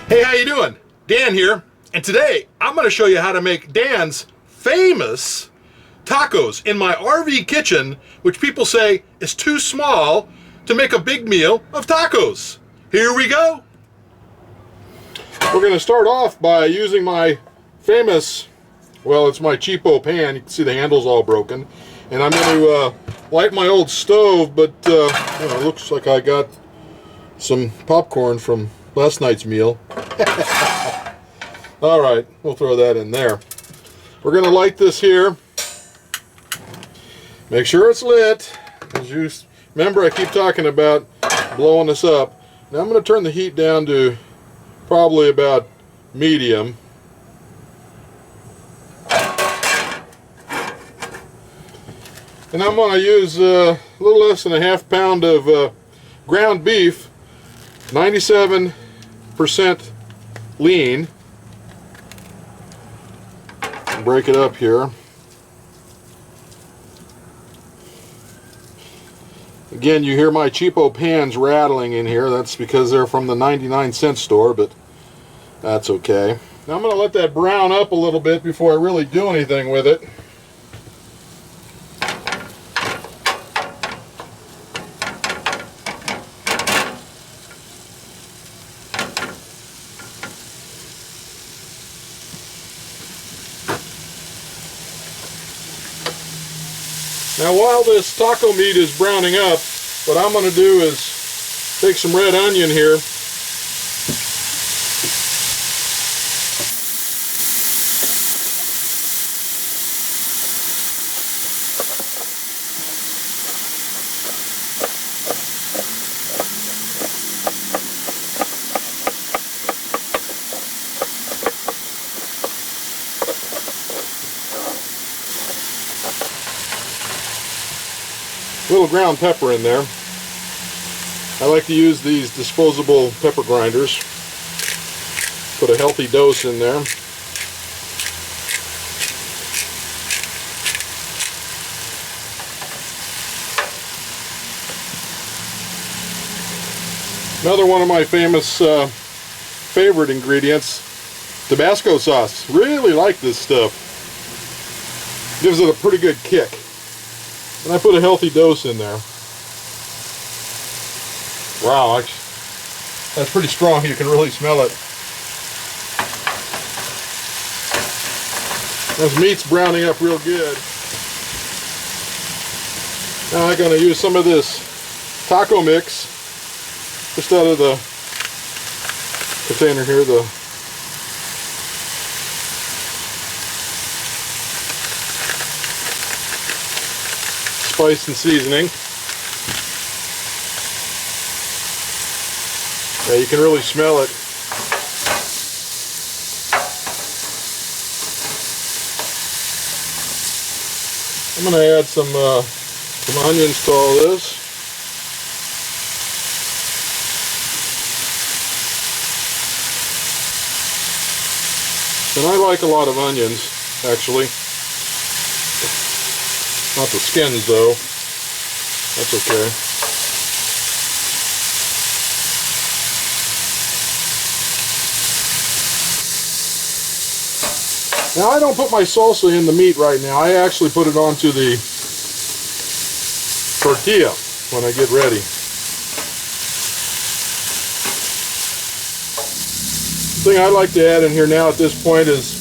Hey, how you doing? Dan here, and today I'm going to show you how to make Dan's famous tacos in my RV kitchen, which people say is too small to make a big meal of tacos. Here we go. We're going to start off by using my famous, well, it's my cheapo pan. You can see the handle's all broken. And I'm going to light my old stove, but it looks like I got some popcorn from last night's meal. All right, we'll throw that in there. We're going to light this here. Make sure it's lit. As you remember, I keep talking about blowing this up. Now I'm going to turn the heat down to probably about medium. And I'm going to use a little less than a half pound of ground beef, 97% lean. Break it up here. Again, you hear my cheapo pans rattling in here. That's because they're from the 99-cent store, but that's okay. Now I'm going to let that brown up a little bit before I really do anything with it. Now while this taco meat is browning up, what I'm going to do is take some red onion here. A little ground pepper in there. I like to use these disposable pepper grinders. Put a healthy dose in there. Another one of my famous favorite ingredients, Tabasco sauce. Really like this stuff. Gives it a pretty good kick. And I put a healthy dose in there. Wow, that's pretty strong. You can really smell it. This meat's browning up real good. Now I'm going to use some of this taco mix just out of the container here. The spice and seasoning. Yeah, you can really smell it. I'm going to add some onions to all this. And I like a lot of onions, actually. Not the skins though. That's okay. Now I don't put my salsa in the meat right now. I actually put it onto the tortilla when I get ready. The thing I like to add in here now at this point is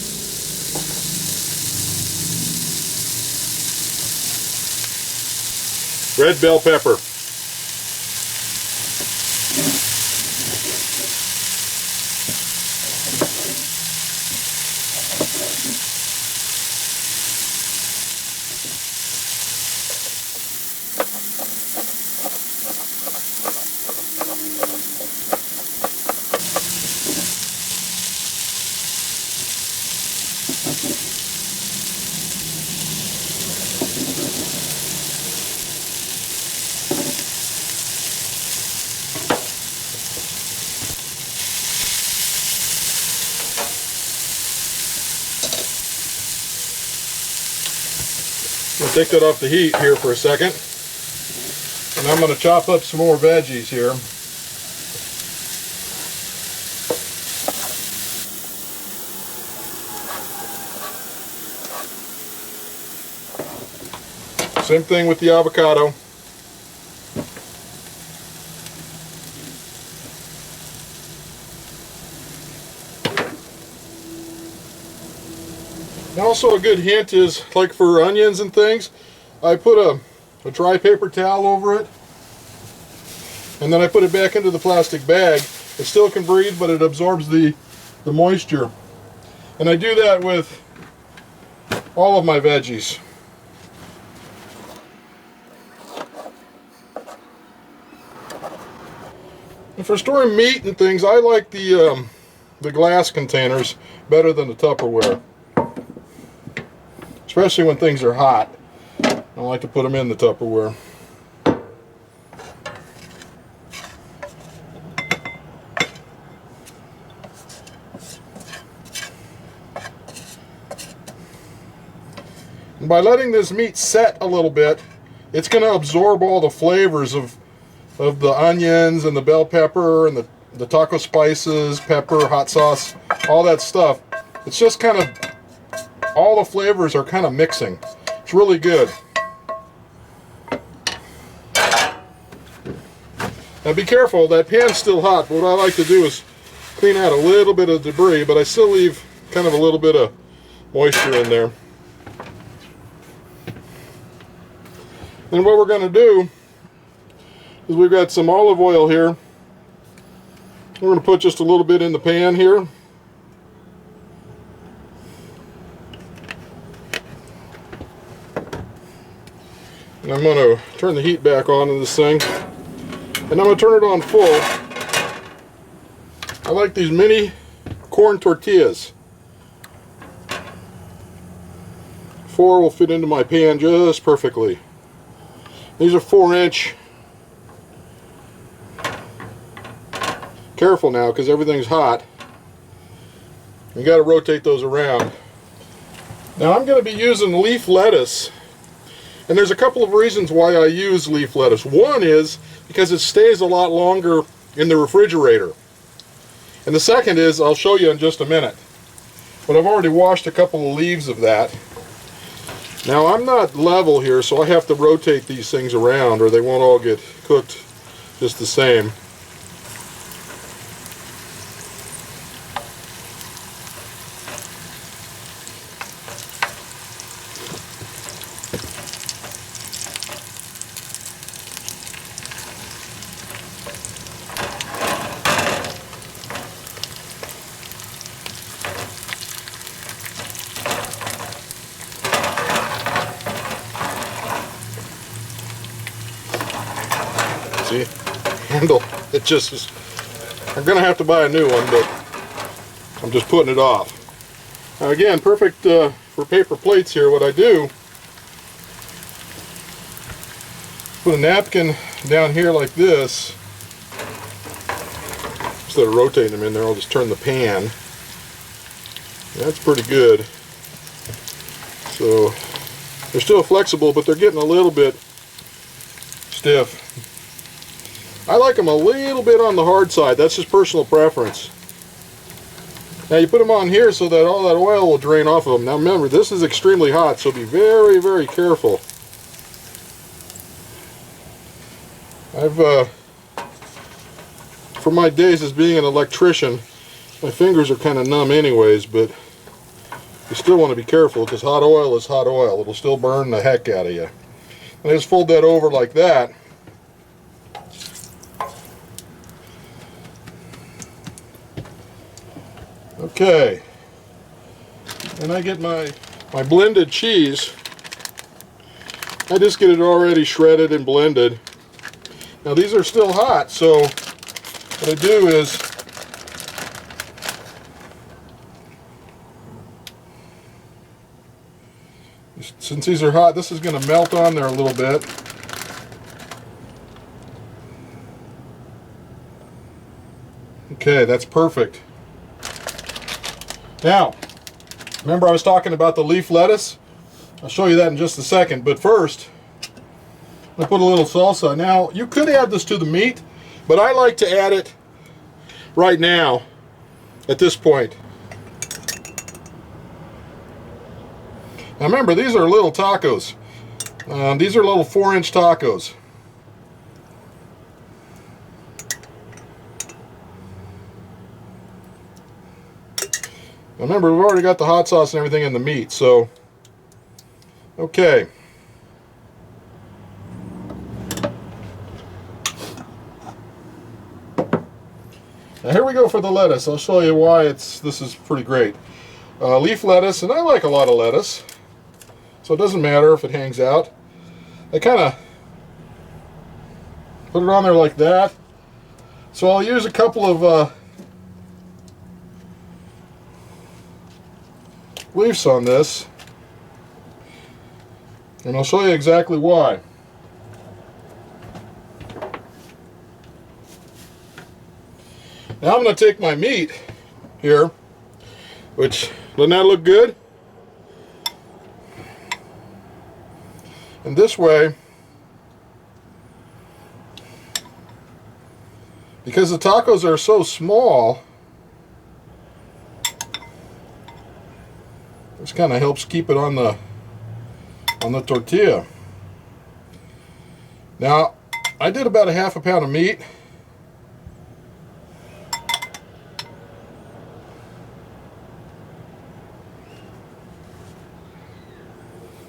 red bell pepper. I'll take that off the heat here for a second. And I'm going to chop up some more veggies here. Same thing with the avocado. And also a good hint is, like for onions and things, I put a dry paper towel over it, and then I put it back into the plastic bag. It still can breathe, but it absorbs the moisture. And I do that with all of my veggies. And for storing meat and things, I like the glass containers better than the Tupperware. Especially when things are hot. I like to put them in the Tupperware. And by letting this meat set a little bit, it's going to absorb all the flavors of the onions and the bell pepper and the taco spices, pepper, hot sauce, all that stuff. It's just kind of, all the flavors are kind of mixing. It's really good. Now be careful, that pan's still hot, but what I like to do is clean out a little bit of debris, but I still leave kind of a little bit of moisture in there. And what we're going to do is we've got some olive oil here. We're going to put just a little bit in the pan here. And I'm going to turn the heat back on in this thing. And I'm going to turn it on full. I like these mini corn tortillas. 4 will fit into my pan just perfectly. These are 4-inch. Careful now, because everything's hot. You got to rotate those around. Now I'm going to be using leaf lettuce. And there's a couple of reasons why I use leaf lettuce. One is because it stays a lot longer in the refrigerator. And the second is, I'll show you in just a minute. But I've already washed a couple of leaves of that. Now I'm not level here, so I have to rotate these things around or they won't all get cooked just the same. See, handle, it just is, I'm going to have to buy a new one, but I'm just putting it off. Now again, perfect for paper plates here. What I do, put a napkin down here like this. Instead of rotating them in there, I'll just turn the pan. That's pretty good. So they're still flexible, but they're getting a little bit stiff. I like them a little bit on the hard side. That's just personal preference. Now you put them on here so that all that oil will drain off of them. Now remember, this is extremely hot, so be very, very careful. For my days as being an electrician, my fingers are kind of numb anyways, but you still want to be careful because hot oil is hot oil. It'll still burn the heck out of you. And I just fold that over like that. Okay, and I get my blended cheese. I just get it already shredded and blended. Now these are still hot, so what I do is since these are hot, this is going to melt on there a little bit. Okay, that's perfect. Now, remember I was talking about the leaf lettuce? I'll show you that in just a second, but first, I put a little salsa. Now, you could add this to the meat, but I like to add it right now, at this point. Now remember, these are little tacos. These are little 4-inch tacos. Now remember, we've already got the hot sauce and everything in the meat, so okay. Now here we go for the lettuce. I'll show you why this is pretty great. Leaf lettuce, and I like a lot of lettuce, so it doesn't matter if it hangs out. I kind of put it on there like that. So I'll use a couple of leaves on this, and I'll show you exactly why. Now I'm going to take my meat here, which, doesn't that look good? And this way, because the tacos are so small, this kind of helps keep it on the tortilla. Now, I did about a half a pound of meat.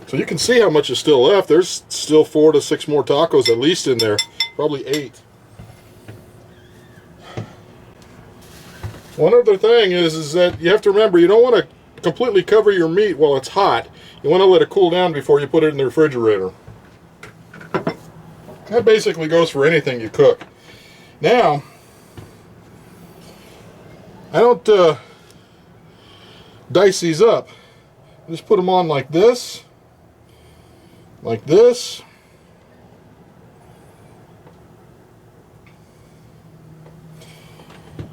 So you can see how much is still left. There's still 4 to 6 more tacos at least in there, probably 8. One other thing is that you have to remember, you don't want to completely cover your meat while it's hot. You want to let it cool down before you put it in the refrigerator. That basically goes for anything you cook. Now, I don't dice these up. I just put them on like this. Like this.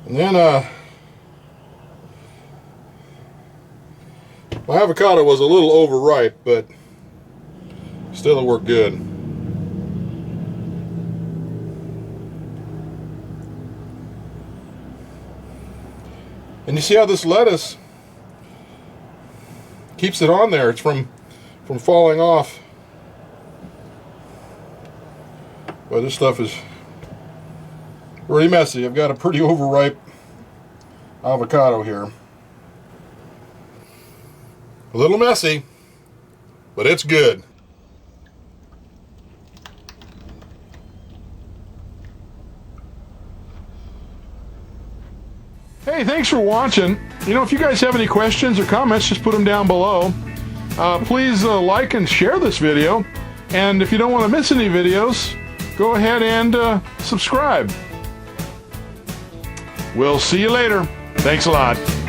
And then my avocado was a little overripe, but still it worked good. And you see how this lettuce keeps it on there. It's from falling off. But this stuff is pretty messy. I've got a pretty overripe avocado here. A little messy, but it's good. Hey, thanks for watching. You know, if you guys have any questions or comments, just put them down below. Please like and share this video. And if you don't want to miss any videos, go ahead and subscribe. We'll see you later. Thanks a lot.